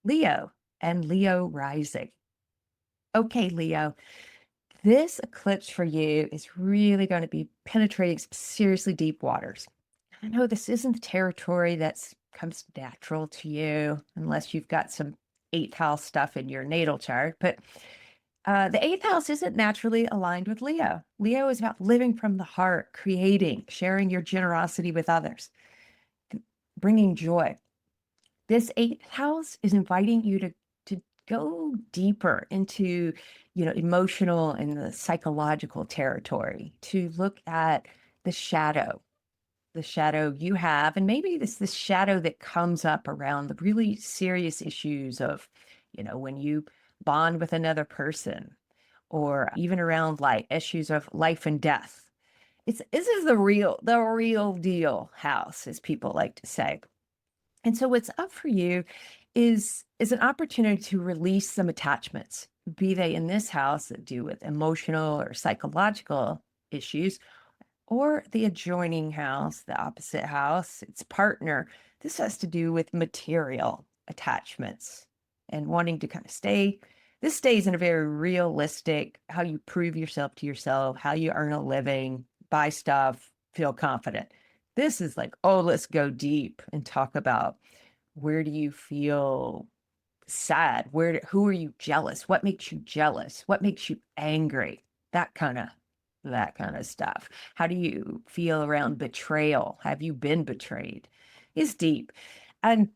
Leo and Leo rising. Okay, Leo, this eclipse for you is really going to be penetrating some seriously deep waters. I know this isn't territory that's comes natural to you unless you've got some eighth house stuff in your natal chart, but the eighth house isn't naturally aligned with Leo. Leo is about living from the heart, creating, sharing your generosity with others, bringing joy. This eighth house is inviting you to go deeper into, emotional and the psychological territory, to look at the shadow, the shadow you have, and maybe this shadow that comes up around the really serious issues of, when you bond with another person, or even around like issues of life and death. This is the real deal house, as people like to say. And so what's up for you is an opportunity to release some attachments, be they in this house that do with emotional or psychological issues, or the adjoining house, the opposite house, its partner. This has to do with material attachments and wanting to kind of stay. This stays in a very realistic, how you prove yourself to yourself, how you earn a living, buy stuff, feel confident. This is like, oh, let's go deep and talk about, where do you feel sad? Who are you jealous? What makes you jealous? What makes you angry? That kind of stuff. How do you feel around betrayal? Have you been betrayed? Is deep. And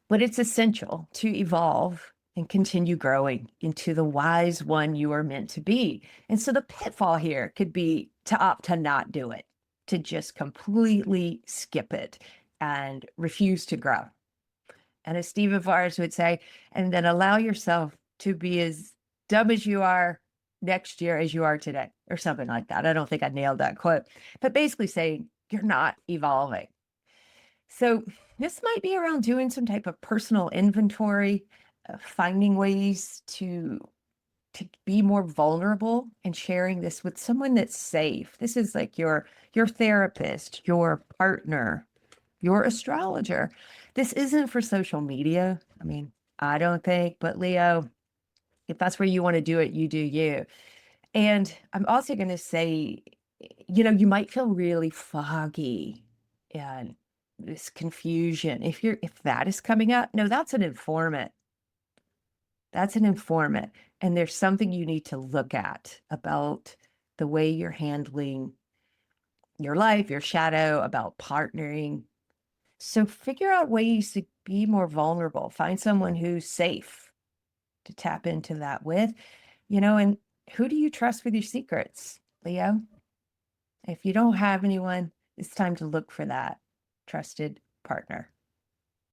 but it's essential to evolve and continue growing into the wise one you are meant to be. And so the pitfall here could be to opt to not do it, to just completely skip it and refuse to grow. And as Stephen Forrest would say, and then allow yourself to be as dumb as you are next year as you are today, or something like that. I don't think I nailed that quote, but basically saying you're not evolving. So this might be around doing some type of personal inventory, finding ways to be more vulnerable and sharing this with someone that's safe. This is like your therapist, your partner, your astrologer. This isn't for social media. I mean, I don't think, but Leo, if that's where you want to do it, you do you. And I'm also going to say, you might feel really foggy and this confusion. If that is coming up, no, that's an informant. That's an informant. And there's something you need to look at about the way you're handling your life, your shadow, about partnering. So figure out ways to be more vulnerable. Find someone who's safe to tap into that with, and who do you trust with your secrets, Leo? If you don't have anyone, it's time to look for that trusted partner.